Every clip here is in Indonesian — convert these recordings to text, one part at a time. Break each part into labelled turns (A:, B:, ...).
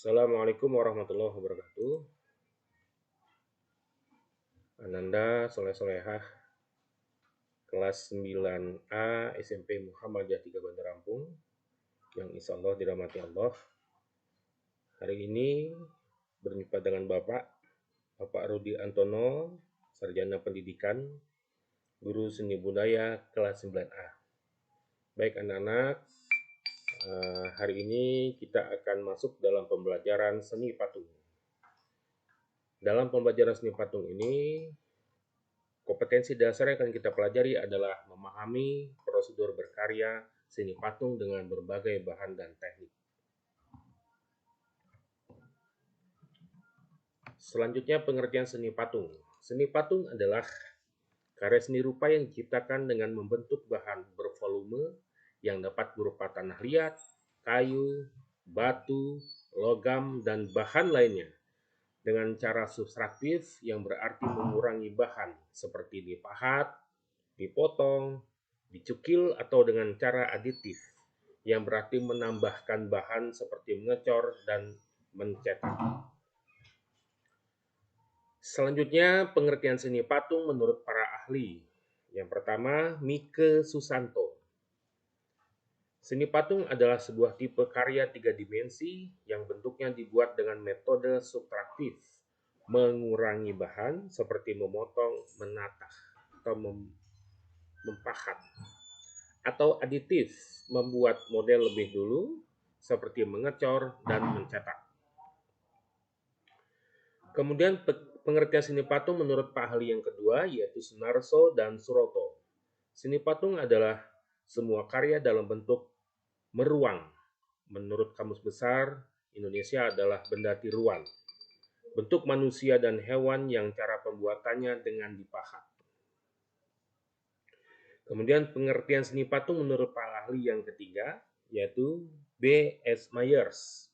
A: Assalamualaikum warahmatullahi wabarakatuh. Ananda Soleh Solehah, kelas 9A SMP Muhammadiyah 3 Bandar Lampung, yang insya Allah dirahmati Allah. Hari ini berjumpa dengan Bapak Rudi Antono, Sarjana Pendidikan, Guru Seni Budaya kelas 9A. Baik anak-anak, hari ini kita akan masuk dalam pembelajaran seni patung. Dalam pembelajaran seni patung ini, kompetensi dasar yang akan kita pelajari adalah memahami prosedur berkarya seni patung dengan berbagai bahan dan teknik. Selanjutnya, pengertian seni patung. Seni patung adalah karya seni rupa yang diciptakan dengan membentuk bahan bervolume yang dapat berupa tanah liat, kayu, batu, logam, dan bahan lainnya dengan cara subtraktif yang berarti mengurangi bahan seperti dipahat, dipotong, dicukil, atau dengan cara aditif yang berarti menambahkan bahan seperti mengecor dan mencetak. Selanjutnya, pengertian seni patung menurut para ahli. Yang pertama, Mike Susanto. Seni patung adalah sebuah tipe karya 3 dimensi yang bentuknya dibuat dengan metode subtraktif, mengurangi bahan seperti memotong, menatah, atau mempahat, atau aditif, membuat model lebih dulu seperti mengecor dan mencetak. Kemudian pengertian seni patung menurut Pak ahli yang kedua yaitu Sunarso dan Suroto. Seni patung adalah semua karya dalam bentuk meruang. Menurut Kamus Besar Indonesia adalah benda tiruan, bentuk manusia dan hewan yang cara pembuatannya dengan dipahat. Kemudian pengertian seni patung menurut Pak ahli yang ketiga yaitu B.S. Myers.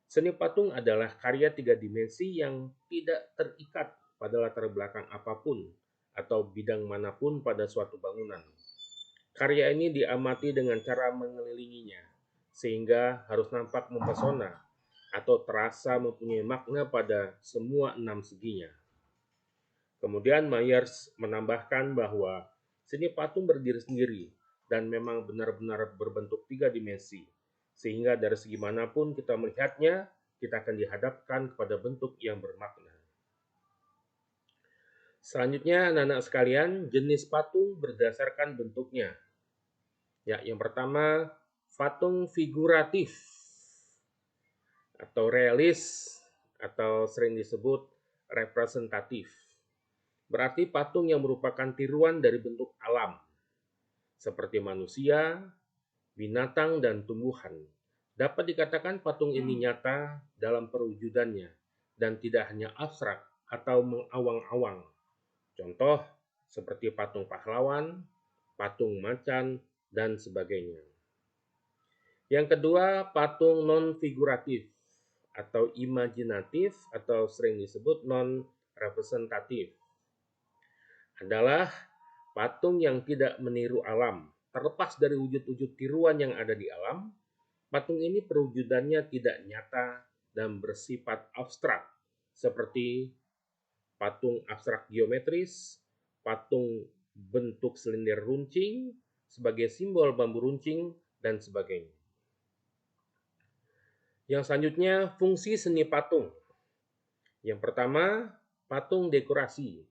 A: Seni patung adalah karya 3 dimensi yang tidak terikat pada latar belakang apapun atau bidang manapun pada suatu bangunan. Karya ini diamati dengan cara mengelilinginya, sehingga harus nampak mempesona atau terasa mempunyai makna pada semua 6 seginya. Kemudian Myers menambahkan bahwa seni patung berdiri sendiri dan memang benar-benar berbentuk 3 dimensi, sehingga dari segi manapun kita melihatnya, kita akan dihadapkan kepada bentuk yang bermakna. Selanjutnya, anak-anak sekalian, jenis patung berdasarkan bentuknya. Ya, yang pertama, patung figuratif atau realis atau sering disebut representatif. Berarti patung yang merupakan tiruan dari bentuk alam, seperti manusia, binatang, dan tumbuhan. Dapat dikatakan patung ini nyata dalam perwujudannya dan tidak hanya abstrak atau mengawang-awang. Contoh seperti patung pahlawan, patung macan, dan sebagainya. Yang kedua, patung non-figuratif atau imajinatif atau sering disebut non-representatif. Adalah patung yang tidak meniru alam. Terlepas dari wujud-wujud tiruan yang ada di alam, patung ini perwujudannya tidak nyata dan bersifat abstrak, seperti patung abstrak geometris, patung bentuk silinder runcing sebagai simbol bambu runcing, dan sebagainya. Yang selanjutnya, fungsi seni patung. Yang pertama, patung dekorasi,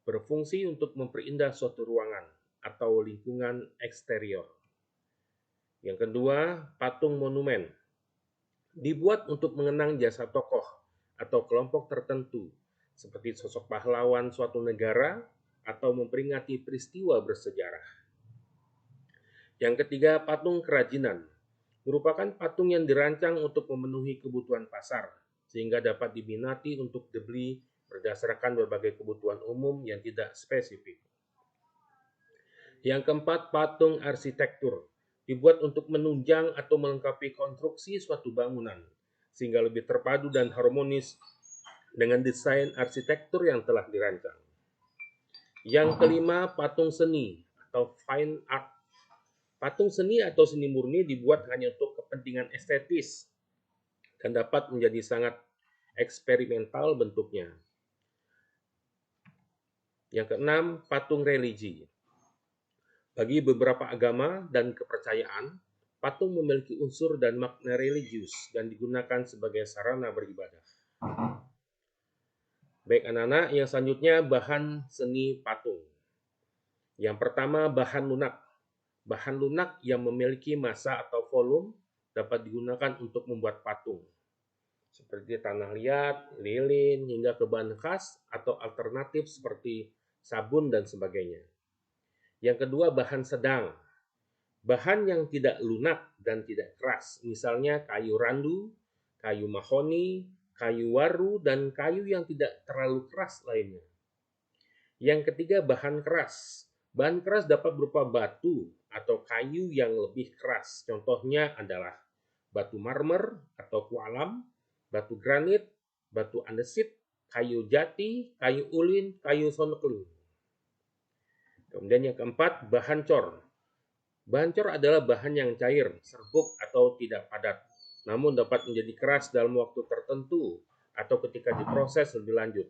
A: berfungsi untuk memperindah suatu ruangan atau lingkungan eksterior. Yang kedua, patung monumen, dibuat untuk mengenang jasa tokoh atau kelompok tertentu, seperti sosok pahlawan suatu negara atau memperingati peristiwa bersejarah. Yang ketiga, patung kerajinan, merupakan patung yang dirancang untuk memenuhi kebutuhan pasar, sehingga dapat diminati untuk dibeli berdasarkan berbagai kebutuhan umum yang tidak spesifik. Yang keempat, patung arsitektur, dibuat untuk menunjang atau melengkapi konstruksi suatu bangunan, sehingga lebih terpadu dan harmonis dengan desain arsitektur yang telah dirancang. Yang kelima, patung seni atau fine art. Patung seni atau seni murni dibuat hanya untuk kepentingan estetis, dan dapat menjadi sangat eksperimental bentuknya. Yang keenam, patung religi. Bagi beberapa agama dan kepercayaan, patung memiliki unsur dan makna religius dan digunakan sebagai sarana beribadah. Baik anak-anak, yang selanjutnya bahan seni patung. Yang pertama, bahan lunak. Bahan lunak yang memiliki massa atau volume dapat digunakan untuk membuat patung, seperti tanah liat, lilin, hingga ke bahan khas atau alternatif seperti sabun dan sebagainya. Yang kedua, bahan sedang. Bahan yang tidak lunak dan tidak keras, misalnya kayu randu, kayu mahoni, kayu waru, dan kayu yang tidak terlalu keras lainnya. Yang ketiga, bahan keras. Bahan keras dapat berupa batu atau kayu yang lebih keras. Contohnya adalah batu marmer atau kualam, batu granit, batu andesit, kayu jati, kayu ulin, kayu sonekling. Kemudian yang keempat, bahan cor. Bahan cor adalah bahan yang cair, serbuk atau tidak padat, namun dapat menjadi keras dalam waktu tertentu atau ketika diproses lebih lanjut.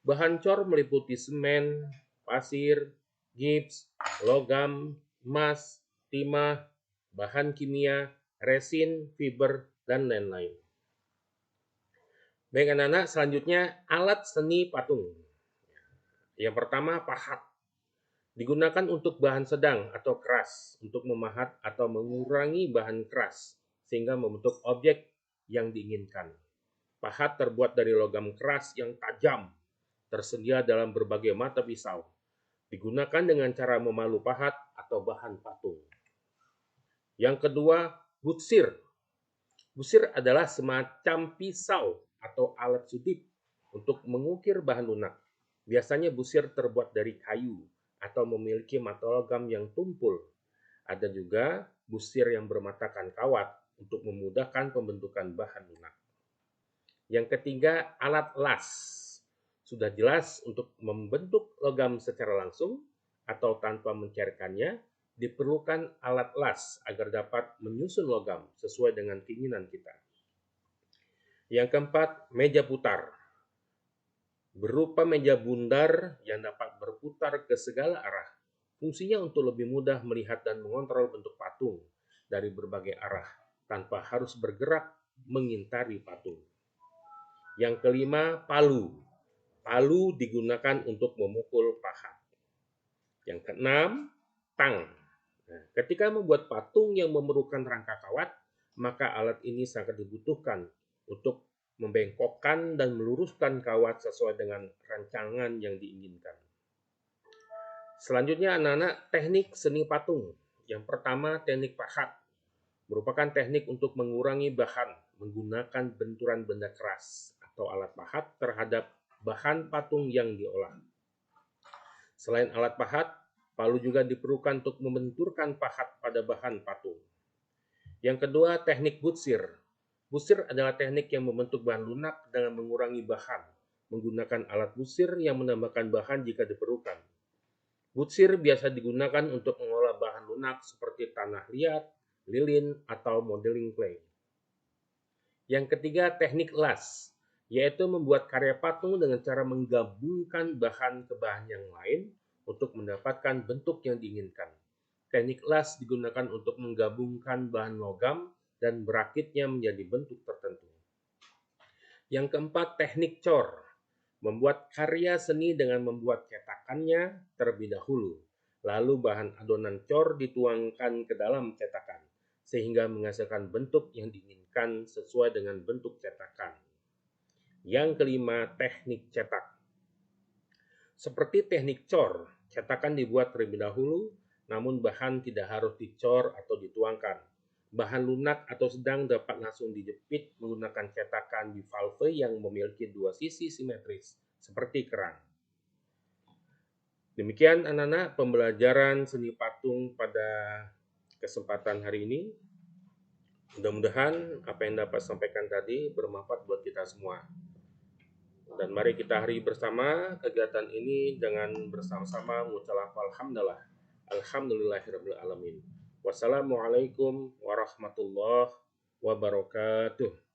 A: Bahan cor meliputi semen, pasir, gips, logam, emas, timah, bahan kimia, resin, fiber, dan lain-lain. Baik anak-anak, selanjutnya alat seni patung. Yang pertama, pahat. Digunakan untuk bahan sedang atau keras, untuk memahat atau mengurangi bahan keras, sehingga membentuk objek yang diinginkan. Pahat terbuat dari logam keras yang tajam, tersedia dalam berbagai mata pisau. Digunakan dengan cara memalu pahat atau bahan patung. Yang kedua, butsir. Butsir adalah semacam pisau atau alat sudip untuk mengukir bahan lunak. Biasanya butsir terbuat dari kayu atau memiliki mata logam yang tumpul. Ada juga butsir yang bermatakan kawat untuk memudahkan pembentukan bahan lunak. Yang ketiga, alat las. Sudah jelas untuk membentuk logam secara langsung atau tanpa mencairkannya, diperlukan alat las agar dapat menyusun logam sesuai dengan keinginan kita. Yang keempat, meja putar. Berupa meja bundar yang dapat berputar ke segala arah. Fungsinya untuk lebih mudah melihat dan mengontrol bentuk patung dari berbagai arah tanpa harus bergerak mengintari patung. Yang kelima, palu. Palu digunakan untuk memukul pahat. Yang keenam, tang. Nah, ketika membuat patung yang memerlukan rangka kawat, maka alat ini sangat dibutuhkan untuk membengkokkan dan meluruskan kawat sesuai dengan rancangan yang diinginkan. Selanjutnya anak-anak, teknik seni patung. Yang pertama, teknik pahat. Merupakan teknik untuk mengurangi bahan menggunakan benturan benda keras atau alat pahat terhadap bahan patung yang diolah. Selain alat pahat, palu juga diperlukan untuk membenturkan pahat pada bahan patung. Yang kedua, teknik butsir. Butsir adalah teknik yang membentuk bahan lunak dengan mengurangi bahan, menggunakan alat butsir yang menambahkan bahan jika diperlukan. Butsir biasa digunakan untuk mengolah bahan lunak seperti tanah liat, lilin, atau modeling clay. Yang ketiga, teknik las, yaitu membuat karya patung dengan cara menggabungkan bahan ke bahan yang lain untuk mendapatkan bentuk yang diinginkan. Teknik las digunakan untuk menggabungkan bahan logam dan berakitnya menjadi bentuk tertentu. Yang keempat, teknik cor. Membuat karya seni dengan membuat cetakannya terlebih dahulu. Lalu bahan adonan cor dituangkan ke dalam cetakan, sehingga menghasilkan bentuk yang diinginkan sesuai dengan bentuk cetakan. Yang kelima, teknik cetak. Seperti teknik cor, cetakan dibuat terlebih dahulu, namun bahan tidak harus dicor atau dituangkan. Bahan lunak atau sedang dapat langsung dijepit menggunakan cetakan bivalve yang memiliki dua sisi simetris, seperti kerang. Demikian anak-anak pembelajaran seni patung pada kesempatan hari ini. Mudah-mudahan apa yang dapat sampaikan tadi bermanfaat buat kita semua. Dan mari kita hari bersama kegiatan ini dengan bersama-sama mengucap alhamdulillah. Alhamdulillahirabbil alamin. Wassalamualaikum warahmatullahi wabarakatuh.